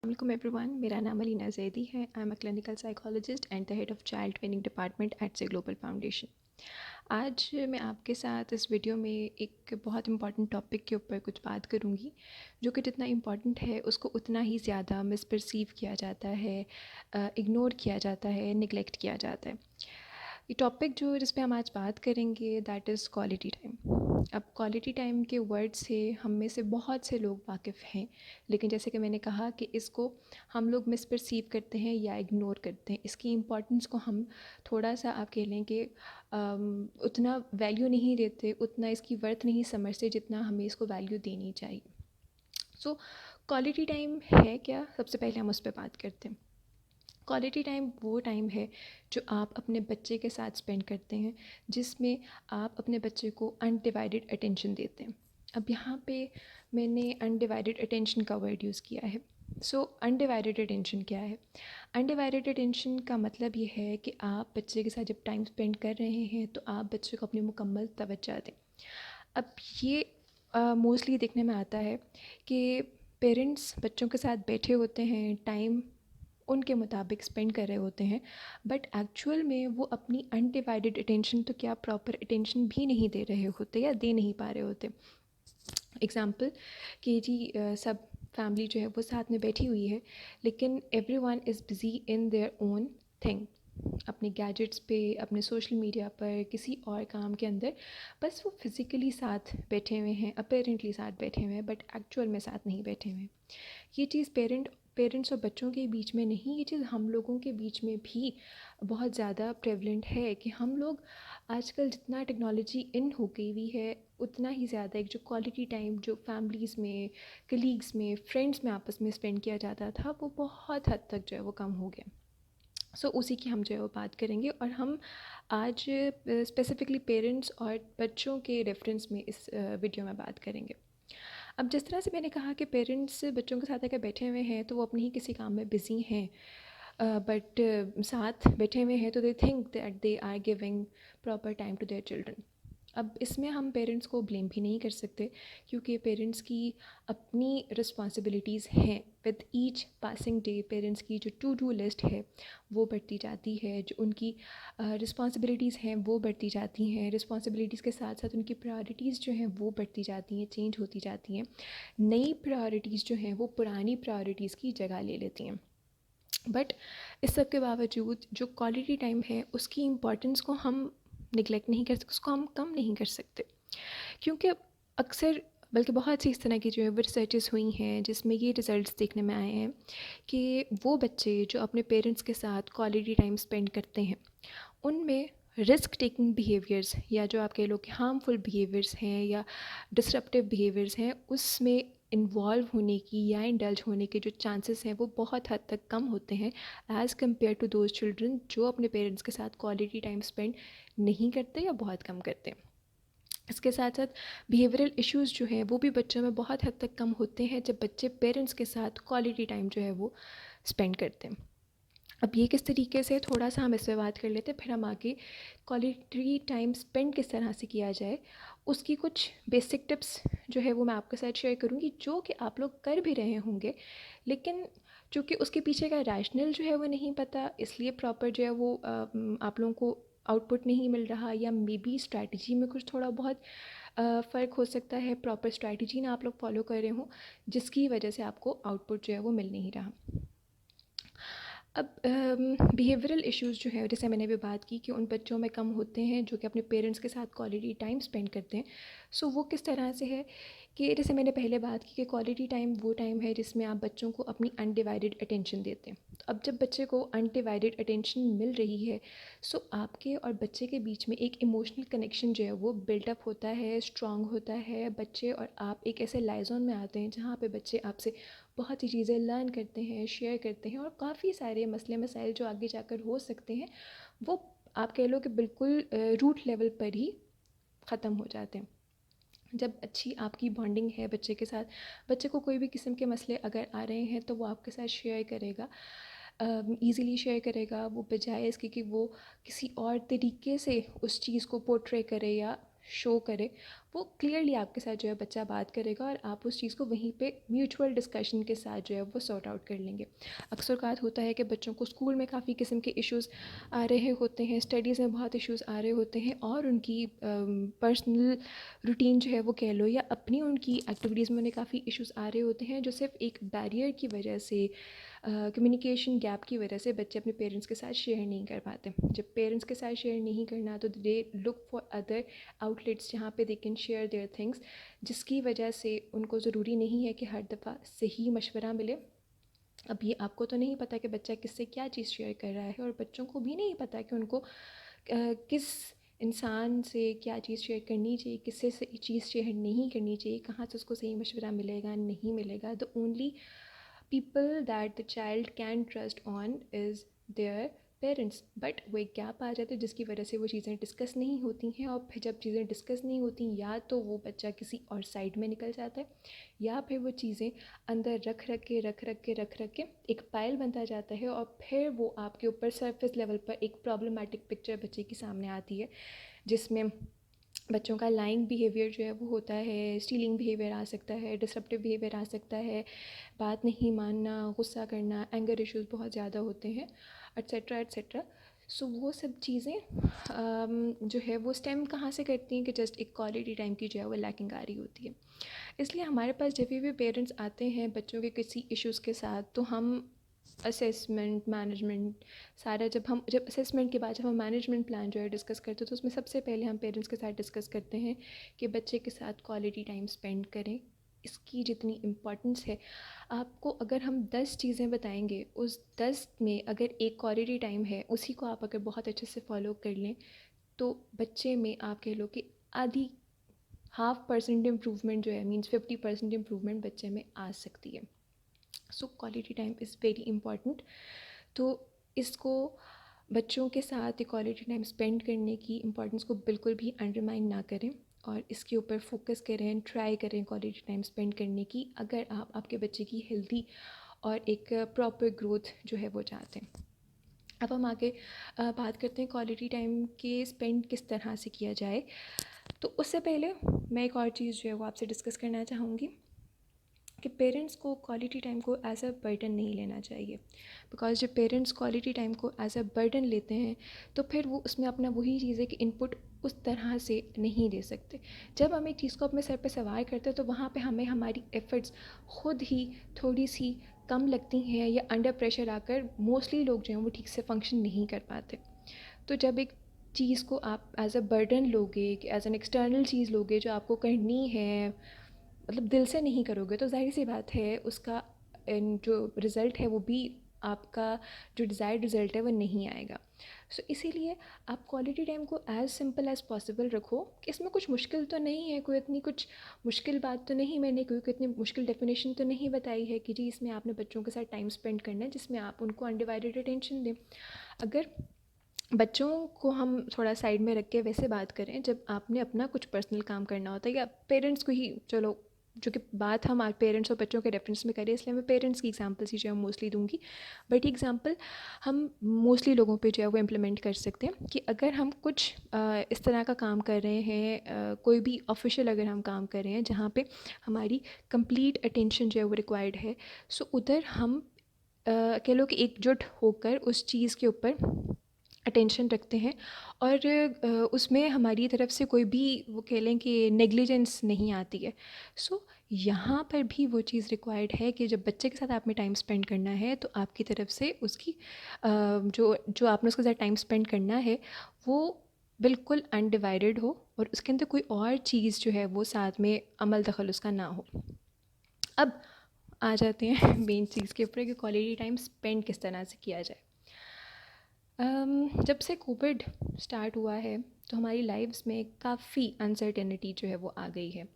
Welcome everyone. मेरा नाम अलीना जैदी है. I am a clinical psychologist and the head of child training department at से global foundation. आज मैं आपके साथ इस वीडियो में एक बहुत इंपॉर्टेंट टॉपिक के ऊपर कुछ बात करूंगी, जो कि जितना इम्पॉर्टेंट है उसको उतना ही ज़्यादा मिसपर्सीव किया जाता है, इग्नोर किया जाता है, निगलेक्ट किया जाता है. ये टॉपिक जिस पे हम आज बात करेंगे दैट इज़ क्वालिटी टाइम. अब क्वालिटी टाइम के वर्ड से हम में से बहुत से लोग वाकिफ़ हैं, लेकिन जैसे कि मैंने कहा कि इसको हम लोग मिसपर्सीव करते हैं या इग्नोर करते हैं. इसकी इम्पोर्टेंस को हम थोड़ा सा आप कह लें कि उतना वैल्यू नहीं देते, उतना इसकी वर्थ नहीं समझते जितना हमें इसको वैल्यू देनी चाहिए. सो क्वालिटी टाइम है क्या, सबसे पहले हम उस पर बात करते हैं. क्वालिटी टाइम वो टाइम है जो आप अपने बच्चे के साथ स्पेंड करते हैं, जिसमें आप अपने बच्चे को अनडिवाइडेड अटेंशन देते हैं. अब यहाँ पे मैंने अनडिवाइडेड अटेंशन का वर्ड यूज़ किया है. सो अनडिवाइडेड अटेंशन क्या है? अनडिवाइडेड अटेंशन का मतलब ये है कि आप बच्चे के साथ जब टाइम स्पेंड कर रहे हैं तो आप बच्चे को अपनी मुकम्मल तवज्जो दें. अब ये मोस्टली देखने में आता है कि पेरेंट्स बच्चों के साथ बैठे होते हैं, टाइम उनके मुताबिक स्पेंड कर रहे होते हैं, बट एक्चुअल में वो अपनी अनडिवाइडेड अटेंशन तो क्या प्रॉपर अटेंशन भी नहीं दे रहे होते या दे नहीं पा रहे होते. एग्ज़ाम्पल कि सब फैमिली जो है वो साथ में बैठी हुई है, लेकिन everyone is busy in their own thing, अपने गैजेट्स पे, अपने सोशल मीडिया पर, किसी और काम के अंदर. बस वो फिज़िकली साथ बैठे हुए हैं, अपेरेंटली साथ बैठे हुए हैं, बट एक्चुअल में साथ नहीं बैठे हुए हैं. ये चीज़ पेरेंट्स और बच्चों के बीच में नहीं, ये चीज़ हम लोगों के बीच में भी बहुत ज़्यादा प्रेवलेंट है कि हम लोग आजकल जितना टेक्नोलॉजी इन हो गई हुई है, उतना ही ज़्यादा एक जो क्वालिटी टाइम जो फैमिलीज़ में, कलीग्स में, फ्रेंड्स में आपस में स्पेंड किया जाता था, वो बहुत हद तक जो है वो कम हो गया. सो उसी की हम जो है वो बात करेंगे, और हम आज स्पेसिफ़िकली पेरेंट्स और बच्चों के रेफरेंस में इस वीडियो में बात करेंगे. अब जिस तरह से मैंने कहा कि पेरेंट्स बच्चों के साथ अगर बैठे हुए हैं तो वो अपने ही किसी काम में बिज़ी हैं, बट साथ बैठे हुए हैं तो they think that they are giving proper time to their children. अब इसमें हम पेरेंट्स को ब्लेम भी नहीं कर सकते, क्योंकि पेरेंट्स की अपनी रिस्पॉन्सिबिलिटीज़ हैं. With each passing day parents की जो टू डू लिस्ट है वो बढ़ती जाती है, जो उनकी रिस्पॉन्सिबिलिटीज़ हैं वो बढ़ती जाती हैं. रिस्पॉन्सिबिलिटीज़ के साथ साथ उनकी प्रायोरिटीज़ जो हैं वो बढ़ती जाती हैं, चेंज होती जाती हैं. नई प्रायोरिटीज़ जो हैं वो पुरानी प्रायोरिटीज़ की जगह ले लेती हैं. बट इस सब के बावजूद जो क्वालिटी टाइम है उसकी इम्पोर्टेंस को हम निगलेक्ट नहीं कर सकते, उसको हम कम नहीं कर सकते. क्योंकि अक्सर, बल्कि बहुत सी इस तरह की जो है वो रिसर्चेस हुई हैं जिसमें ये रिज़ल्ट्स देखने में आए हैं कि वो बच्चे जो अपने पेरेंट्स के साथ क्वालिटी टाइम स्पेंड करते हैं, उनमें रिस्क टेकिंग बिहेवियर्स या जो आप कह लो कि हार्मफुल बिहेवियर्स हैं या डिसरप्टिव बिहेवियर्स हैं, उसमें इन्वॉल्व होने की या इंडल्ज होने के जो चांसेस हैं वो बहुत हद तक कम होते हैं as compare to those children जो अपने पेरेंट्स के साथ क्वालिटी टाइम स्पेंड नहीं करते या बहुत कम करते हैं. इसके साथ साथ बिहेवियरल इश्यूज़ जो हैं वो भी बच्चों में बहुत हद तक कम होते हैं जब बच्चे पेरेंट्स के साथ क्वालिटी टाइम जो है वो स्पेंड करते हैं. अब ये किस तरीके से, थोड़ा सा हम इस पर बात कर लेते हैं, फिर हम आगे क्वालिटी टाइम स्पेंड किस तरह से किया जाए उसकी कुछ बेसिक टिप्स जो है वो मैं आपके साथ शेयर करूँगी, जो कि आप लोग कर भी रहे होंगे, लेकिन चूँकि उसके पीछे का रैशनल जो है वो नहीं पता, इसलिए प्रॉपर जो है वो आप लोगों को आउटपुट नहीं मिल रहा, या मे बी स्ट्रैटेजी में कुछ थोड़ा बहुत फ़र्क हो सकता है, प्रॉपर स्ट्रैटेजी ना आप लोग फॉलो कर रहे हों, जिसकी वजह से आपको आउटपुट जो है वो मिल नहीं रहा. अब बिहेवियरल इश्यूज़ जो है, जैसे मैंने भी बात की कि उन बच्चों में कम होते हैं जो कि अपने पेरेंट्स के साथ क्वालिटी टाइम स्पेंड करते हैं. सो वो किस तरह से है कि जैसे मैंने पहले बात की कि क्वालिटी टाइम वो टाइम है जिसमें आप बच्चों को अपनी अनडिवाइडेड अटेंशन देते हैं. तो अब जब बच्चे को अनडिवाइडेड अटेंशन मिल रही है, सो आपके और बच्चे के बीच में एक इमोशनल कनेक्शन जो है वो बिल्डअप होता है, स्ट्रॉन्ग होता है. बच्चे और आप एक ऐसे लाइजोन में आते हैं जहाँ पे बच्चे आपसे बहुत सी चीज़ें लर्न करते हैं, शेयर करते हैं, और काफ़ी सारे मसले मसाइल जो आगे जाकर हो सकते हैं वो आप कह लो कि बिल्कुल रूट लेवल पर ही ख़त्म हो जाते हैं. जब अच्छी आपकी बॉन्डिंग है बच्चे के साथ, बच्चे को कोई भी किस्म के मसले अगर आ रहे हैं तो वो आपके साथ शेयर करेगा, ईज़िली शेयर करेगा, वो बजाय इसके कि वो किसी और तरीके से उस चीज़ को पोर्ट्रे करे या शो करे, वो क्लियरली आपके साथ जो है बच्चा बात करेगा और आप उस चीज़ को वहीं पे म्यूचुअल डिस्कशन के साथ जो है वो सॉर्ट आउट कर लेंगे। अक्सर बात होता है कि बच्चों को स्कूल में काफ़ी किस्म के इश्यूज़ आ रहे होते हैं, स्टडीज़ में बहुत इश्यूज़ आ रहे होते हैं और उनकी पर्सनल रूटीन जो है वो कह लो या अपनी उनकी एक्टिविटीज़ में उन्हें काफ़ी इश्यूज़ आ रहे होते हैं, जो सिर्फ एक बैरियर की वजह से, कम्युनिकेशन गैप की वजह से बच्चे अपने पेरेंट्स के साथ शेयर नहीं कर पाते। जब पेरेंट्स के साथ शेयर नहीं करना तो they look for other outlets जहाँ पे they can share their things, जिसकी वजह से उनको ज़रूरी नहीं है कि हर दफ़ा सही मशवरा मिले। अब ये आपको तो नहीं पता कि बच्चा किससे क्या चीज़ शेयर कर रहा है और बच्चों को भी नहीं पता कि उनको किस इंसान से क्या चीज़ शेयर करनी चाहिए, किससे से चीज़ शेयर नहीं करनी चाहिए, कहाँ से उसको सही मशवरा मिलेगा नहीं मिलेगा। The only people that the child can trust on is their parents. But वो एक गैप आ जाता है जिसकी वजह से वो चीज़ें डिस्कस नहीं होती हैं और फिर जब चीज़ें डिस्कस नहीं होती या तो वो बच्चा किसी और साइड में निकल जाता है या फिर वो चीज़ें अंदर रख के एक पाइल बनता जाता है और फिर वो आपके ऊपर सरफेस लेवल पर एक प्रॉब्लमेटिक पिक्चर बच्चे की सामने आती है, जिसमें बच्चों का लाइंग बिहेवियर जो है वो होता है, स्टीलिंग बिहेवियर आ सकता है, डिसरप्टिव बिहेवियर आ सकता है, बात नहीं मानना, गुस्सा करना, एंगर इश्यूज़ बहुत ज़्यादा होते हैं, एट्सेट्रा एट्सेट्रा। सो वो सब चीज़ें जो है वो स्टेम कहाँ से करती हैं कि जस्ट एक क्वालिटी टाइम की जो है वो लैकिंग आ रही होती है। इसलिए हमारे पास जब भी पेरेंट्स आते हैं बच्चों के किसी इश्यूज़ के साथ, तो हम असेसमेंट मैनेजमेंट सारा जब असेसमेंट के बाद जब हम मैनेजमेंट प्लान जो है डिस्कस करते हैं तो उसमें सबसे पहले हम पेरेंट्स के साथ डिस्कस करते हैं कि बच्चे के साथ क्वालिटी टाइम स्पेंड करें। इसकी जितनी इम्पॉर्टेंस है, आपको अगर हम 10 चीज़ें बताएंगे, उस 10 में अगर एक क्वालिटी टाइम है, उसी को आप अगर बहुत अच्छे से फॉलो कर लें तो बच्चे में आप कह लो कि आधी 0.5% इम्प्रूवमेंट जो है, मीन्स 50% इम्प्रूवमेंट बच्चे में आ सकती है। So quality time is very important. तो इसको बच्चों के साथ क्वालिटी टाइम स्पेंड करने की इम्पोर्टेंस को बिल्कुल भी अंडरमाइन ना करें और इसके ऊपर फोकस करें, ट्राई करें क्वालिटी टाइम स्पेंड करने की, अगर आप आपके बच्चे की हेल्दी और एक प्रॉपर ग्रोथ जो है वो चाहते हैं। अब हम आगे बात करते हैं क्वालिटी टाइम के स्पेंड किस तरह से किया जाए। तो उससे पहले मैं एक और चीज़ जो है वो आपसे डिस्कस करना चाहूँगी कि पेरेंट्स को क्वालिटी टाइम को एज अ बर्डन नहीं लेना चाहिए। बिकॉज जब पेरेंट्स क्वालिटी टाइम को एज अ बर्डन लेते हैं तो फिर वो उसमें अपना वही चीज़ है कि इनपुट उस तरह से नहीं दे सकते। जब हम एक चीज़ को अपने सर पे सवार करते हैं तो वहाँ पे हमें हमारी एफ़र्ट्स खुद ही थोड़ी सी कम लगती हैं या अंडर प्रेशर आकर मोस्टली लोग जो हैं वो ठीक से फंक्शन नहीं कर पाते। तो जब एक चीज़ को आप एज अ बर्डन लोगे, कि एज एन एक्सटर्नल चीज़ लोगे जो आपको करनी है, मतलब दिल से नहीं करोगे, तो जाहिर सी बात है उसका जो रिज़ल्ट है वो भी आपका जो डिज़ायर्ड रिज़ल्ट है वो नहीं आएगा। सो इसीलिए आप क्वालिटी टाइम को एज़ सिंपल एज़ पॉसिबल रखो कि इसमें कुछ मुश्किल तो नहीं है, कोई इतनी कुछ मुश्किल बात तो नहीं, मैंने कोई इतनी मुश्किल डेफिनेशन तो नहीं बताई है कि जी इसमें आपने बच्चों के साथ टाइम स्पेंड करना है जिसमें आप उनको अनडिवाइडेड अटेंशन दें। अगर बच्चों को हम थोड़ा साइड में रख के वैसे बात करें जब आपने अपना कुछ पर्सनल काम करना होता है, या पेरेंट्स को ही चलो, जो कि बात हम आज पेरेंट्स और बच्चों के रेफरेंस में करें इसलिए मैं पेरेंट्स की एग्जांपल्स ही जो है मोस्टली दूंगी, बट एग्जांपल हम मोस्टली लोगों पे जो है वो इम्प्लीमेंट कर सकते हैं कि अगर हम कुछ इस तरह का काम कर रहे हैं, कोई भी ऑफिशियल अगर हम काम कर रहे हैं जहाँ पे हमारी कंप्लीट अटेंशन जो है वो रिक्वायर्ड है, सो उधर हम कह लो कि एकजुट होकर उस चीज़ के ऊपर अटेंशन रखते हैं और उसमें हमारी तरफ से कोई भी वो कह लें कि नेग्लिजेंस नहीं आती है। सो यहाँ पर भी वो चीज़ रिक्वायर्ड है कि जब बच्चे के साथ आपने टाइम स्पेंड करना है तो आपकी तरफ से उसकी जो जो आपने उसके साथ टाइम स्पेंड करना है वो बिल्कुल अनडिवाइडेड हो और उसके अंदर कोई और चीज़ जो है वो साथ में अमल दखल उसका ना हो। अब आ जाते हैं मेन चीज़ के ऊपर कि क्वालिटी टाइम स्पेंड किस तरह से किया जाए। जब से कोविड स्टार्ट हुआ है तो हमारी लाइफ्स में काफ़ी अनसर्टेनिटी जो है वो आ गई है।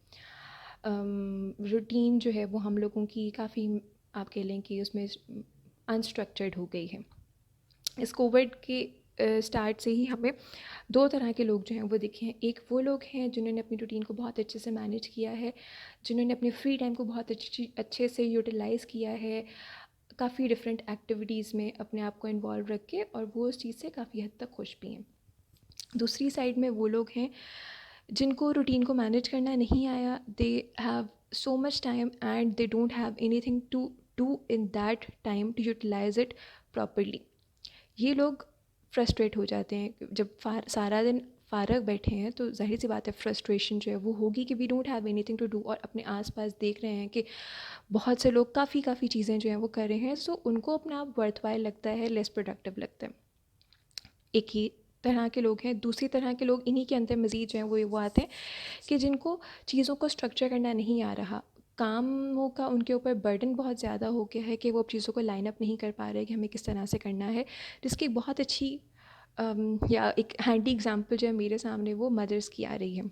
रूटीन जो है वो हम लोगों की काफ़ी, आप कह लें कि उसमें अनस्ट्रक्चर्ड हो गई है। इस कोविड के स्टार्ट से ही हमें दो तरह के लोग जो हैं वो दिखे हैं। एक वो लोग हैं जिन्होंने अपनी रूटीन को बहुत अच्छे से मैनेज किया है, जिन्होंने अपने फ्री टाइम को बहुत अच्छे से यूटिलाइज़ किया है, काफ़ी डिफरेंट एक्टिविटीज़ में अपने आप को इन्वॉल्व रख के, और वो उस चीज़ से काफ़ी हद तक खुश भी हैं। दूसरी साइड में वो लोग हैं जिनको रूटीन को मैनेज करना नहीं आया, they have so much time and they don't have anything to do in that time to utilize it properly. ये लोग फ्रस्ट्रेट हो जाते हैं जब सारा दिन फ़ारग बैठे हैं, तो जाहिर सी बात है फ्रस्ट्रेशन जो है वो होगी कि we don't have anything to do, और अपने आसपास देख रहे हैं कि बहुत से लोग काफ़ी चीज़ें जो हैं वो कर रहे हैं, सो उनको अपना आप वर्थवाइल लगता है, लेस प्रोडक्टिव लगता है। एक ही तरह के लोग हैं, दूसरी तरह के लोग इन्हीं के अंदर मज़ीद जो हैं वो आते हैं कि जिनको चीज़ों को स्ट्रक्चर करना नहीं आ रहा, कामों का उनके ऊपर बर्डन बहुत ज़्यादा हो गया है कि वो अब चीज़ों को लाइन अप नहीं कर पा रहे कि हमें किस तरह से करना है। जिसकी बहुत अच्छी या एक हैंडी एग्जांपल जो है मेरे सामने वो मदर्स की आ रही है।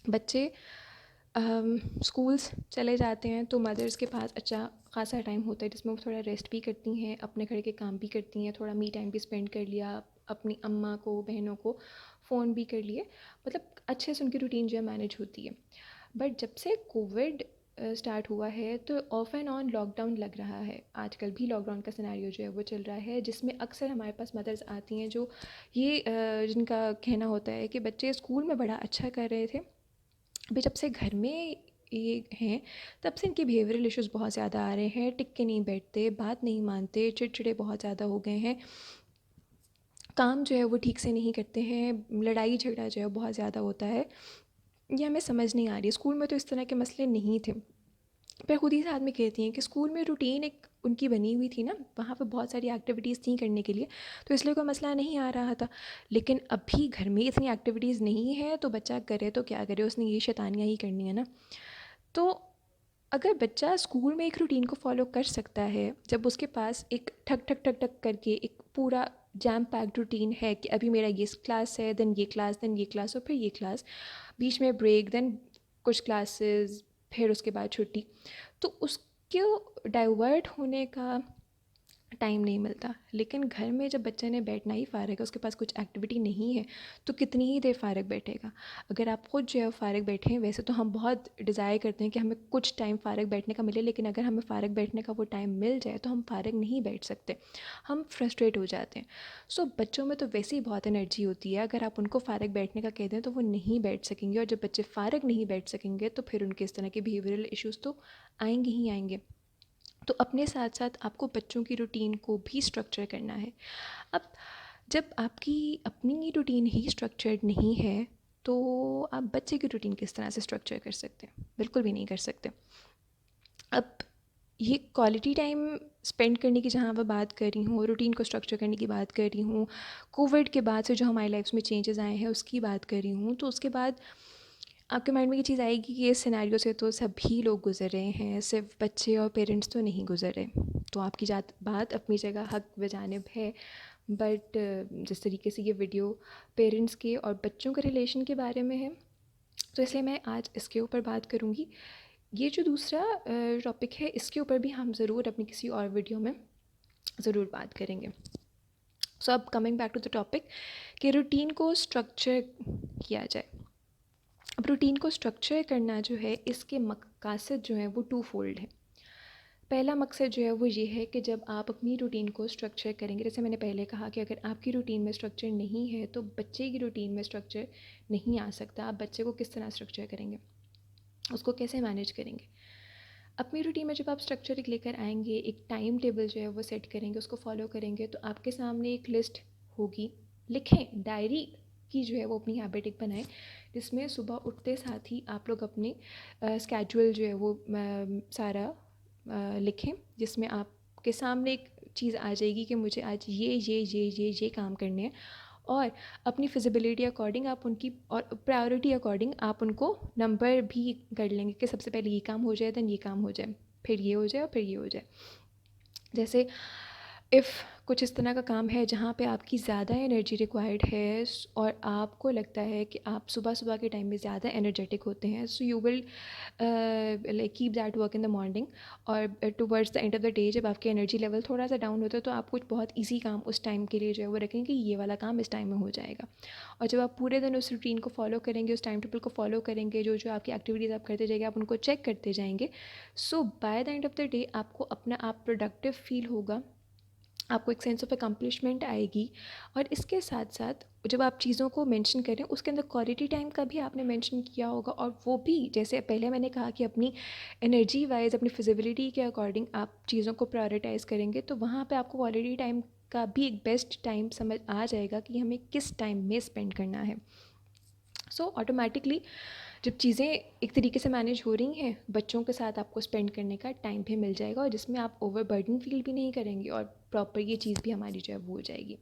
बच्चे स्कूल्स चले जाते हैं तो मदर्स के पास अच्छा खासा टाइम होता है जिसमें वो थोड़ा रेस्ट भी करती हैं, अपने घर के काम भी करती हैं, थोड़ा मी टाइम भी स्पेंड कर लिया, अपनी अम्मा को, बहनों को फ़ोन भी कर लिए, मतलब अच्छे से उनकी रूटीन जो है मैनेज होती है। बट जब से कोविड स्टार्ट हुआ है तो ऑफ एंड ऑन लॉकडाउन लग रहा है, आजकल भी लॉकडाउन का सिनेरियो जो है वो चल रहा है, जिसमें अक्सर हमारे पास मदर्स आती हैं जो ये जिनका कहना होता है कि बच्चे स्कूल में बड़ा अच्छा कर रहे थे, अभी जब से घर में ये हैं तब से इनके बिहेवियरल इश्यूज़ बहुत ज़्यादा आ रहे हैं, टिक के नहीं बैठते, बात नहीं मानते, चिड़चिड़े बहुत ज़्यादा हो गए हैं, काम जो है वो ठीक से नहीं करते हैं, लड़ाई झगड़ा जो है बहुत ज़्यादा होता है। ये हमें समझ नहीं आ रही। स्कूल में तो इस तरह के मसले नहीं थे, पर खुद ही साथ में कहती हैं कि स्कूल में रूटीन एक उनकी बनी हुई थी ना, वहाँ पे बहुत सारी एक्टिविटीज़ थी करने के लिए, तो इसलिए कोई मसला नहीं आ रहा था। लेकिन अभी घर में इतनी एक्टिविटीज़ नहीं है तो बच्चा करे तो क्या करे, उसने ये शैतानियाँ ही करनी है ना। तो अगर बच्चा स्कूल में एक रूटीन को फॉलो कर सकता है, जब उसके पास एक ठक ठक ठक ठक करके एक पूरा जैम पैक्ड रूटीन है कि अभी मेरा ये क्लास है, देन ये क्लास, देन ये क्लास और फिर ये क्लास, बीच में ब्रेक, देन कुछ क्लासेस, फिर उसके बाद छुट्टी, तो उसको डाइवर्ट होने का टाइम नहीं मिलता। लेकिन घर में जब बच्चे ने बैठना ही फ़ारग है, उसके पास कुछ एक्टिविटी नहीं है, तो कितनी ही देर फ़ारग बैठेगा। अगर आप खुद जो है फ़ारग बैठे हैं, वैसे तो हम बहुत डिज़ायर करते हैं कि हमें कुछ टाइम फ़ारग बैठने का मिले, लेकिन अगर हमें फ़ारग बैठने का वो टाइम मिल जाए तो हम फ़ारग नहीं बैठ सकते, हम फ्रस्ट्रेट हो जाते हैं। सो बच्चों में तो वैसे ही बहुत एनर्जी होती है, अगर आप उनको फ़ारग बैठने का कह दें तो वो नहीं बैठ सकेंगे, और जब बच्चे फ़ारग नहीं बैठ सकेंगे तो फिर उनके इस तरह के बिहेवियरल इश्यूज़ तो आएंगे ही आएंगे। तो अपने साथ साथ आपको बच्चों की रूटीन को भी स्ट्रक्चर करना है। अब जब आपकी अपनी रूटीन ही स्ट्रक्चर्ड नहीं है, तो आप बच्चे की रूटीन किस तरह से स्ट्रक्चर कर सकते हैं? बिल्कुल भी नहीं कर सकते। अब ये क्वालिटी टाइम स्पेंड करने की जहाँ मैं बात कर रही हूँ, रूटीन को स्ट्रक्चर करने की बात कर रही हूँ, कोविड के बाद से जो हमारी लाइफ्स में चेंजेस आए हैं उसकी बात कर रही हूँ, तो उसके बाद आपके माइंड में ये चीज़ आएगी कि इस सिनेरियो से तो सभी लोग गुजर रहे हैं, सिर्फ बच्चे और पेरेंट्स तो नहीं गुजर रहे। तो आपकी बात अपनी जगह हक बजानिब है, बट जिस तरीके से ये वीडियो पेरेंट्स के और बच्चों के रिलेशन के बारे में है, तो इसलिए मैं आज इसके ऊपर बात करूँगी। ये जो दूसरा टॉपिक है, इसके ऊपर भी हम ज़रूर अपनी किसी और वीडियो में ज़रूर बात करेंगे। सो अब coming back to the topic कि रूटीन को स्ट्रक्चर किया जाए। अब रूटीन को स्ट्रक्चर करना जो है, इसके मकसद जो है वो टू फोल्ड है। पहला मकसद जो है वो ये है कि जब आप अपनी रूटीन को स्ट्रक्चर करेंगे, जैसे मैंने पहले कहा कि अगर आपकी रूटीन में स्ट्रक्चर नहीं है तो बच्चे की रूटीन में स्ट्रक्चर नहीं आ सकता। आप बच्चे को किस तरह स्ट्रक्चर करेंगे, उसको कैसे मैनेज करेंगे? अपनी रूटीन में जब आप स्ट्रक्चर एक लेकर आएंगे, एक टाइम टेबल जो है वो सेट करेंगे, उसको फॉलो करेंगे, तो आपके सामने एक लिस्ट होगी। लिखें, डायरी की जो है वो अपनी हैबिट एक बनाएं, जिसमें सुबह उठते साथ ही आप लोग अपने स्केड्यूल जो है वो सारा लिखें, जिसमें आपके सामने एक चीज़ आ जाएगी कि मुझे आज ये काम करने हैं, और अपनी फिजिबिलिटी अकॉर्डिंग आप उनकी, और प्रायोरिटी अकॉर्डिंग आप उनको नंबर भी कर लेंगे कि सबसे पहले ये काम हो जाए, देन ये काम हो जाए, फिर ये हो जाए और फिर ये हो जाए। जैसे इफ़ कुछ इस तरह का काम है जहाँ पे आपकी ज़्यादा एनर्जी रिक्वायर्ड है, और आपको लगता है कि आप सुबह सुबह के टाइम में ज़्यादा एनर्जेटिक होते हैं, so you will like keep that work in the morning, और towards the end of the day जब आपके एनर्जी लेवल थोड़ा सा डाउन होता है तो आप कुछ बहुत ईजी काम उस टाइम के लिए जो है वो रखेंगे कि ये वाला काम इस टाइम में हो जाएगा। और जब आप पूरे दिन उस रूटीन को फॉलो करेंगे, उस टाइम टेबल को फॉलो करेंगे, जो जो आपकी एक्टिविटीज़ आप करते जाएंगे, आप उनको चेक करते जाएंगे, so by the end of the day आपको अपना आप प्रोडक्टिव फील होगा, आपको एक सेंस ऑफ अकम्पलिशमेंट आएगी। और इसके साथ साथ जब आप चीज़ों को मेंशन करें उसके अंदर क्वालिटी टाइम का भी आपने मेंशन किया होगा, और वो भी जैसे पहले मैंने कहा कि अपनी एनर्जी वाइज अपनी फिजिबिलिटी के अकॉर्डिंग आप चीज़ों को प्रायोरिटाइज़ करेंगे, तो वहाँ पे आपको क्वालिटी टाइम का भी एक बेस्ट टाइम समझ आ जाएगा कि हमें किस टाइम में स्पेंड करना है। सो ऑटोमेटिकली जब चीज़ें एक तरीके से मैनेज हो रही हैं, बच्चों के साथ आपको स्पेंड करने का टाइम भी मिल जाएगा, और जिसमें आप ओवरबर्डन फील भी नहीं करेंगे, और प्रॉपर ये चीज़ भी हमारी जो है वो हो जाएगी।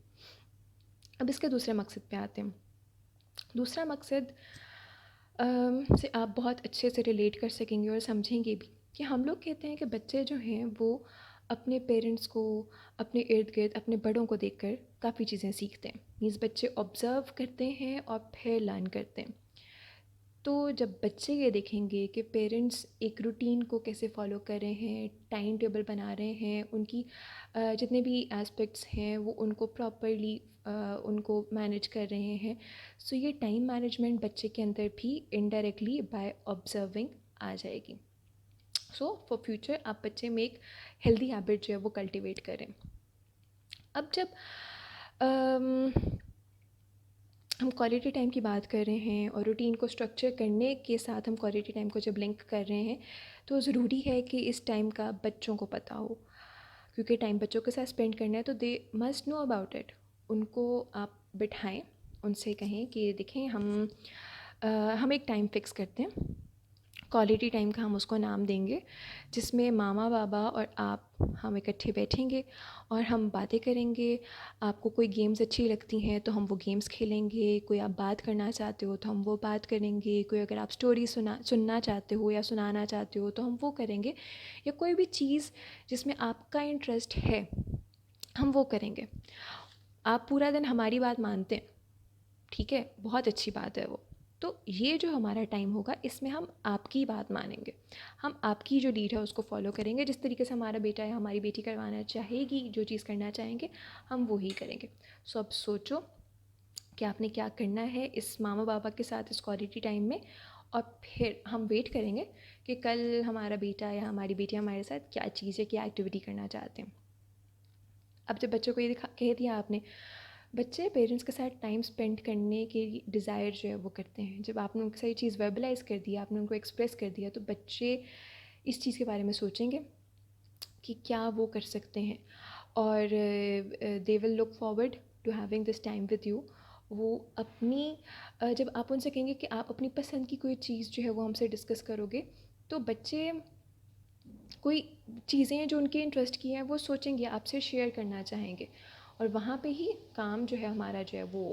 अब इसके दूसरे मकसद पे आते हैं। दूसरा मकसद से आप बहुत अच्छे से रिलेट कर सकेंगे और समझेंगे भी कि हम लोग कहते हैं कि बच्चे जो हैं वो अपने पेरेंट्स को, अपने इर्द गिर्द अपने बड़ों को देखकर काफ़ी चीज़ें सीखते हैं। मीन्स बच्चे ऑब्ज़र्व करते हैं और फिर लर्न करते हैं। तो जब बच्चे ये देखेंगे कि पेरेंट्स एक रूटीन को कैसे फॉलो कर रहे हैं, टाइम टेबल बना रहे हैं, उनकी जितने भी एस्पेक्ट्स हैं वो उनको प्रॉपरली उनको मैनेज कर रहे हैं, सो ये टाइम मैनेजमेंट बच्चे के अंदर भी इनडायरेक्टली बाय ऑब्जर्विंग आ जाएगी। सो फॉर फ्यूचर आप बच्चे में एक हेल्दी हैबिट जो है वो कल्टिवेट करें। अब जब हम क्वालिटी टाइम की बात कर रहे हैं और रूटीन को स्ट्रक्चर करने के साथ हम क्वालिटी टाइम को जब लिंक कर रहे हैं, तो ज़रूरी है कि इस टाइम का बच्चों को पता हो, क्योंकि टाइम बच्चों के साथ स्पेंड करना है तो they must know about it. उनको आप बिठाएं, उनसे कहें कि देखें हम एक टाइम फ़िक्स करते हैं, क्वालिटी टाइम का हम उसको नाम देंगे, जिसमें मामा बाबा और आप हम इकट्ठे बैठेंगे और हम बातें करेंगे। आपको कोई गेम्स अच्छी लगती हैं तो हम वो गेम्स खेलेंगे, कोई आप बात करना चाहते हो तो हम वो बात करेंगे, कोई अगर आप स्टोरी सुनना चाहते हो या सुनाना चाहते हो तो हम वो करेंगे, या कोई भी चीज़ जिसमें आपका इंटरेस्ट है हम वो करेंगे। आप पूरा दिन हमारी बात मानते हैं, ठीक है, बहुत अच्छी बात है वो। तो ये जो हमारा टाइम होगा इसमें हम आपकी बात मानेंगे, हम आपकी जो लीड है उसको फॉलो करेंगे, जिस तरीके से हमारा बेटा या हमारी बेटी करवाना चाहेगी, जो चीज़ करना चाहेंगे हम वही करेंगे। सो अब सोचो कि आपने क्या करना है इस मामा बाबा के साथ इस क्वालिटी टाइम में, और फिर हम वेट करेंगे कि कल हमारा बेटा या हमारी बेटी हमारे साथ क्या चीज़ है, क्या एक्टिविटी करना चाहते हैं। अब जब बच्चों को ये कह दिया आपने, बच्चे पेरेंट्स के साथ टाइम स्पेंड करने की डिज़ायर जो है वो करते हैं। जब आपने उनके साथ ये चीज़ वर्बलाइज़ कर दिया, आपने उनको एक्सप्रेस कर दिया, तो बच्चे इस चीज़ के बारे में सोचेंगे कि क्या वो कर सकते हैं, और they will look forward to having this time with you. वो अपनी जब आप उनसे कहेंगे कि आप अपनी पसंद की कोई चीज़ जो है वो हमसे डिस्कस करोगे, तो बच्चे कोई चीज़ें जो उनके इंटरेस्ट की हैं वो सोचेंगे, आपसे शेयर करना चाहेंगे, और वहाँ पे ही काम जो है हमारा जो है वो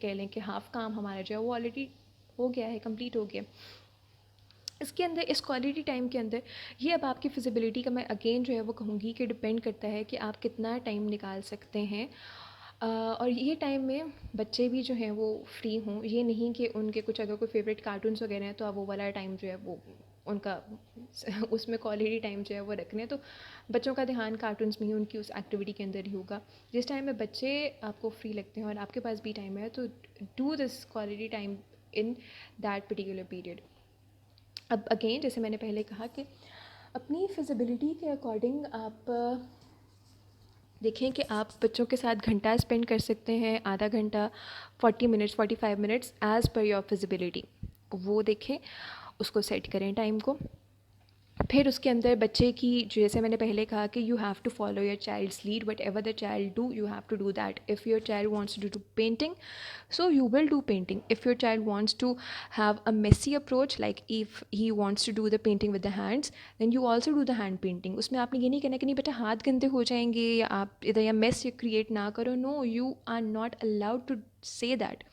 कह लें कि हाफ़ काम हमारा जो है वो ऑलरेडी हो गया है, कंप्लीट हो गया। इसके अंदर इस क्वालिटी टाइम के अंदर ये अब आपकी फिजिबिलिटी का मैं अगेन जो है वो कहूँगी कि डिपेंड करता है कि आप कितना टाइम निकाल सकते हैं। और ये टाइम में बच्चे भी जो हैं वो फ्री हों, ये नहीं कि उनके कुछ अगर कोई फेवरेट कार्टून्स वगैरह हैं तो आप वो वाला टाइम जो है वो उनका उसमें क्वालिटी टाइम जो है वो रखने, तो बच्चों का ध्यान कार्टून्स में ही, उनकी उस एक्टिविटी के अंदर ही होगा। जिस टाइम में बच्चे आपको फ्री लगते हैं और आपके पास भी टाइम है, तो do this quality time in that particular period. अब अगेन जैसे मैंने पहले कहा कि अपनी फिजिबिलिटी के अकॉर्डिंग आप देखें कि आप बच्चों के साथ घंटा स्पेंड कर सकते हैं, आधा घंटा, 40 minutes, 45 minutes, as per your feasibility. वो देखें, उसको सेट करें टाइम को। फिर उसके अंदर बच्चे की, जैसे मैंने पहले कहा कि you have to follow your child's lead, whatever the child do you have to do that. If your child wants to do painting, so you will do painting. If your child wants to have a messy approach, like if he wants to do the painting with the hands, then you also do the hand painting. उसमें आपने ये नहीं कहना कि नहीं बेटा हाथ गंदे हो जाएंगे या आप इधर या मेस क्रिएट ना करो। No, you are not allowed to say that.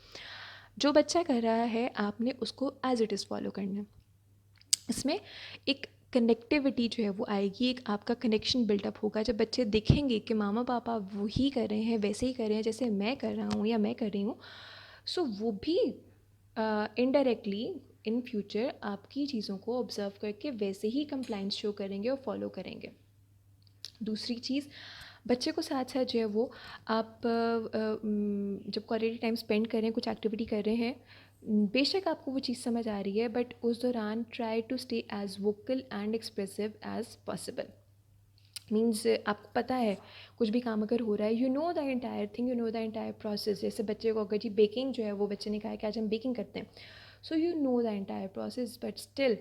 जो बच्चा कर रहा है आपने उसको एज इट इज़ फॉलो करना है। इसमें एक कनेक्टिविटी जो है वो आएगी, एक आपका कनेक्शन बिल्डअप होगा। जब बच्चे देखेंगे कि मामा पापा वही कर रहे हैं, वैसे ही कर रहे हैं जैसे मैं कर रहा हूँ या मैं कर रही हूँ, सो वो भी इनडायरेक्टली इन फ्यूचर आपकी चीज़ों को ऑब्ज़र्व करके वैसे ही कंप्लाइंस शो करेंगे और फॉलो करेंगे। दूसरी चीज़, बच्चे को साथ साथ जो है वो आप जब क्वालिटी टाइम स्पेंड कर रहे हैं, कुछ एक्टिविटी कर रहे हैं, बेशक आपको वो चीज़ समझ आ रही है, बट उस दौरान try to stay as vocal and expressive as possible. Means आपको पता है कुछ भी काम अगर हो रहा है, you know the entire thing, you know the entire process. जैसे बच्चे को अगर जी बेकिंग जो है, वो बच्चे ने कहा कि आज हम बेकिंग करते हैं, so you know the entire process, but still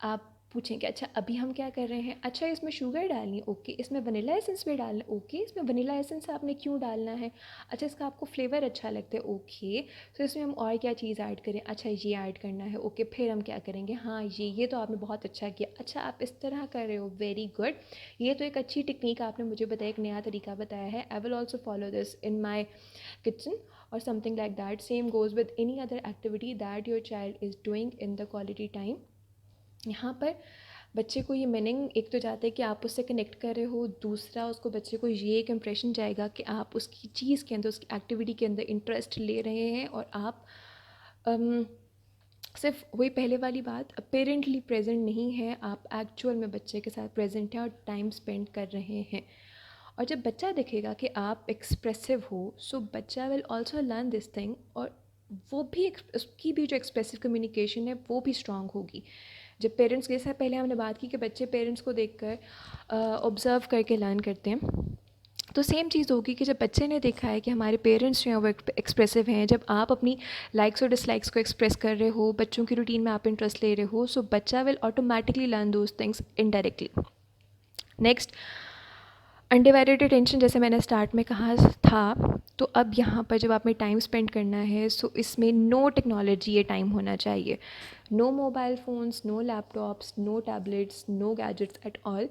आप पूछें कि अच्छा अभी हम क्या कर रहे हैं, अच्छा इसमें शुगर डालनी है, ओके इसमें वनीला एसेंस भी डालना है, ओके इसमें वनीला एसेंस आपने क्यों डालना है, अच्छा इसका आपको फ्लेवर अच्छा लगता है, ओके तो इसमें हम और क्या चीज़ ऐड करें, अच्छा ये ऐड करना है, ओके फिर हम क्या करेंगे, हाँ ये तो आपने बहुत अच्छा किया, अच्छा आप इस तरह कर रहे हो, वेरी गुड, ये तो एक अच्छी टेक्निक आपने मुझे बताया, एक नया तरीका बताया है, I will also follow this in my kitchen or something like that. Same goes with any other activity that your child is doing in the quality time. यहाँ पर बच्चे को ये मीनिंग एक तो जाता है कि आप उससे कनेक्ट कर रहे हो, दूसरा उसको बच्चे को ये एक इम्प्रेशन जाएगा कि आप उसकी चीज़ के अंदर, उसकी एक्टिविटी के अंदर इंटरेस्ट ले रहे हैं, और आप सिर्फ वही पहले वाली बात अपेरेंटली प्रेजेंट नहीं है, आप एक्चुअल में बच्चे के साथ प्रेजेंट हैं और टाइम स्पेंड कर रहे हैं। और जब बच्चा देखेगा कि आप एक्सप्रेसिव हो, सो बच्चा will also learn this thing, और वो भी उसकी भी जो एक्सप्रेसिव कम्युनिकेशन है वो भी स्ट्रांग होगी। जब पेरेंट्स, जैसा पहले हमने बात की कि बच्चे पेरेंट्स को देखकर ऑब्ज़र्व करके लर्न करते हैं, तो सेम चीज़ होगी कि जब बच्चे ने देखा है कि हमारे पेरेंट्स जो हैं वो एक्सप्रेसिव हैं, जब आप अपनी लाइक्स और डिसलाइक्स को एक्सप्रेस कर रहे हो, बच्चों की रूटीन में आप इंटरेस्ट ले रहे हो, सो बच्चा will automatically learn those things indirectly. Next, undivided attention, जैसे मैंने स्टार्ट में कहा था, तो अब यहाँ पर जब आपने टाइम स्पेंड करना है, सो इसमें नो टेक्नोलॉजी ये टाइम होना चाहिए, no mobile phones, no laptops, no tablets, no gadgets at all.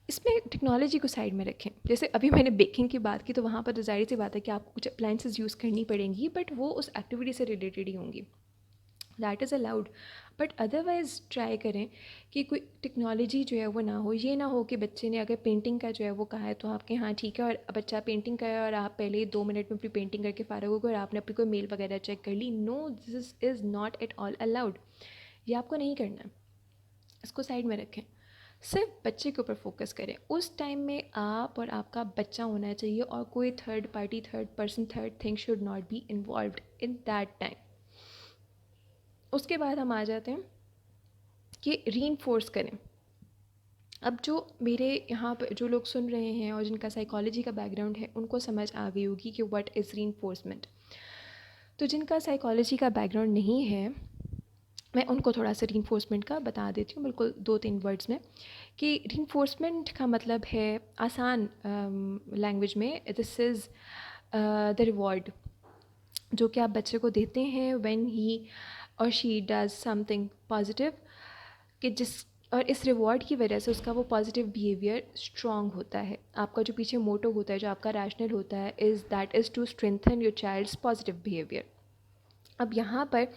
इसमें टेक्नोलॉजी को साइड में रखें। जैसे अभी मैंने बेकिंग की बात की, तो वहाँ पर तो ज़ाहिर सी बात है कि आपको कुछ अप्लाइंसेस यूज़ करनी पड़ेंगी, बट वो उस एक्टिविटी से रिलेटेड ही होंगी, that is allowed. But otherwise try करें कि कोई टेक्नोलॉजी जो है वो ना हो। ये ना हो कि बच्चे ने अगर पेंटिंग का जो है वो कहा है, तो आपके हाँ ठीक है, और बच्चा पेंटिंग का है और आप पहले 2 मिनट में अपनी पेंटिंग करके फ़ारिग हो गए और आपने अपनी कोई मेल वगैरह चेक कर ली। No, this is not at all allowed, ये आपको नहीं करना है, इसको साइड में रखें, सिर्फ बच्चे के ऊपर फोकस करें। उस टाइम में आप और आपका बच्चा होना चाहिए, और कोई third party, third person, third thing should not be involved in that time. उसके बाद हम आ जाते हैं कि रीइंफोर्स करें। अब जो मेरे यहाँ पर जो लोग सुन रहे हैं और जिनका साइकोलॉजी का बैकग्राउंड है, उनको समझ आ गई होगी कि व्हाट इज़ रीइंफोर्समेंट। तो जिनका साइकोलॉजी का बैकग्राउंड नहीं है, मैं उनको थोड़ा सा रीइंफोर्समेंट का बता देती हूँ, बिल्कुल 2-3 वर्ड्स में, कि रीइंफोर्समेंट का मतलब है आसान लैंग्वेज में, दिस इज़ द रिवॉर्ड जो कि आप बच्चे को देते हैं व्हेन ही और शी डज समथिंग पॉजिटिव, कि जिस और इस रिवॉर्ड की वजह से उसका वो पॉजिटिव बिहेवियर स्ट्रॉन्ग होता है। आपका जो पीछे मोटो होता है, जो आपका रैशनल होता है, is that is to strengthen your child's positive behaviour. अब यहाँ पर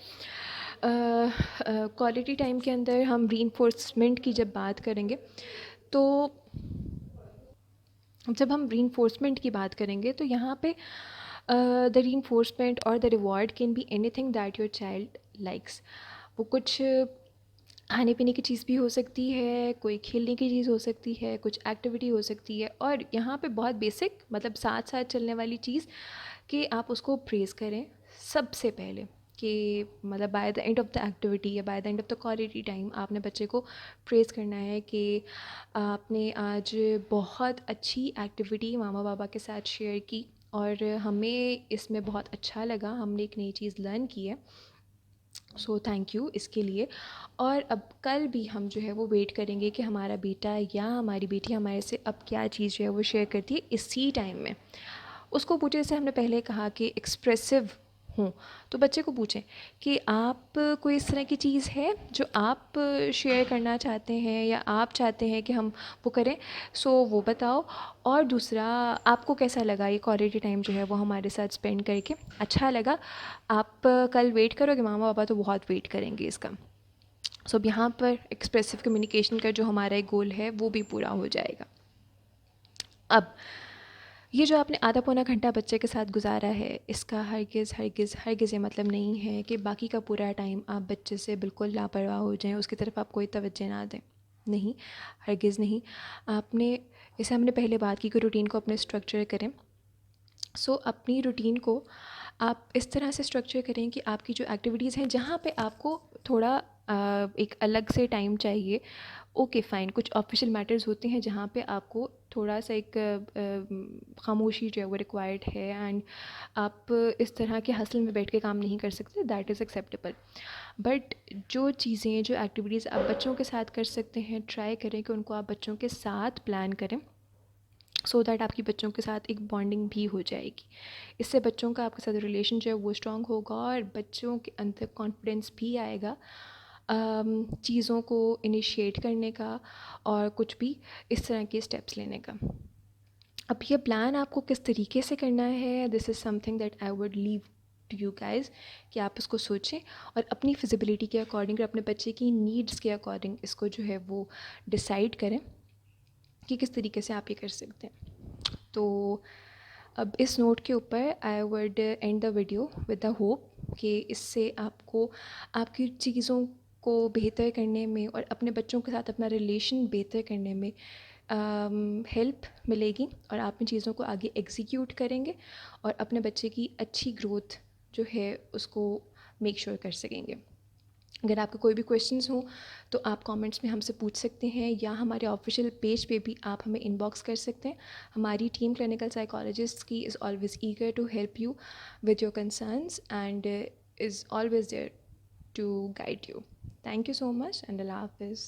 क्वालिटी टाइम के अंदर हम रीइंफोर्समेंट की जब बात करेंगे, तो जब हम रीइंफोर्समेंट की बात करेंगे, तो यहाँ पे द रीइंफोर्समेंट और the reward can be anything that your child likes. वो कुछ खाने पीने की चीज़ भी हो सकती है, कोई खेलने की चीज़ हो सकती है, कुछ एक्टिविटी हो सकती है, और यहाँ पे बहुत बेसिक, मतलब साथ साथ चलने वाली चीज़, कि आप उसको प्रेज़ करें सबसे पहले, कि मतलब by the end of the activity या by the end of the quality time आपने बच्चे को प्रेज़ करना है कि आपने आज बहुत अच्छी एक्टिविटी मामा पापा के साथ शेयर की, और हमें इसमें बहुत अच्छा लगा, हमने एक नई चीज़ लर्न की है, सो थैंक यू इसके लिए। और अब कल भी हम जो है वो वेट करेंगे कि हमारा बेटा या हमारी बेटी हमारे से अब क्या चीज़ जो है वो शेयर करती है इसी टाइम में। उसको पूछे, जैसे हमने पहले कहा कि एक्सप्रेसिव हूँ, तो बच्चे को पूछें कि आप कोई इस तरह की चीज़ है जो आप शेयर करना चाहते हैं या आप चाहते हैं कि हम वो करें, सो वो बताओ। और दूसरा, आपको कैसा लगा ये क्वालिटी टाइम जो है वो हमारे साथ स्पेंड करके, अच्छा लगा? आप कल वेट करोगे? मामा पापा तो बहुत वेट करेंगे इसका। सो अब यहाँ पर एक्सप्रेसिव कम्युनिकेशन का जो हमारा एक गोल है वो भी पूरा हो जाएगा। अब ये जो आपने आधा पौना घंटा बच्चे के साथ गुजारा है, इसका हरगिज़ हरगिज़ हरगिज़ ये मतलब नहीं है कि बाकी का पूरा टाइम आप बच्चे से बिल्कुल लापरवाह हो जाएं, उसकी तरफ आप कोई तवज्जो ना दें। नहीं, हरगिज़ नहीं। आपने, जैसे हमने पहले बात की कि रूटीन को अपने स्ट्रक्चर करें, सो अपनी रूटीन को आप इस तरह से स्ट्रक्चर करें कि आपकी जो एक्टिविटीज़ हैं, जहाँ पे आपको थोड़ा एक अलग से टाइम चाहिए। ओके फ़ाइन, कुछ ऑफिशियल मैटर्स होते हैं जहाँ पे आपको थोड़ा सा एक खामोशी जो है वो रिक्वायर्ड है, एंड आप इस तरह के हसल में बैठ के काम नहीं कर सकते, दैट इज़ एक्सेप्टेबल। बट जो चीज़ें, जो एक्टिविटीज़ आप बच्चों के साथ कर सकते हैं, ट्राई करें कि उनको आप बच्चों के साथ प्लान करें, सो दैट आपकी बच्चों के साथ एक बॉन्डिंग भी हो जाएगी। इससे बच्चों का आपके साथ रिलेशन जो है वो स्ट्रॉन्ग होगा और बच्चों के अंदर कॉन्फिडेंस भी आएगा चीज़ों को इनिशिएट करने का और कुछ भी इस तरह के स्टेप्स लेने का। अब ये प्लान आपको किस तरीके से करना है, this is something that I would leave to you guys, कि आप इसको सोचें और अपनी फिजिबिलिटी के अकॉर्डिंग और अपने बच्चे की नीड्स के अकॉर्डिंग इसको जो है वो डिसाइड करें कि किस तरीके से आप ये कर सकते हैं। तो अब इस नोट के ऊपर I would and the video with the hope कि इससे आपको आपकी चीज़ों को बेहतर करने में और अपने बच्चों के साथ अपना रिलेशन बेहतर करने में हेल्प मिलेगी और आप इन चीज़ों को आगे एग्जीक्यूट करेंगे और अपने बच्चे की अच्छी ग्रोथ जो है उसको मेक श्योर कर सकेंगे। अगर आपके कोई भी क्वेश्चंस हो तो आप कमेंट्स में हमसे पूछ सकते हैं या हमारे ऑफिशियल पेज पे भी आप हमें इनबॉक्स कर सकते हैं। हमारी टीम क्लिनिकल साइकोलॉजिस्ट की is always eager to help you with your concerns and is always there to guide you. Thank you so much and अल्लाह हाफिज़।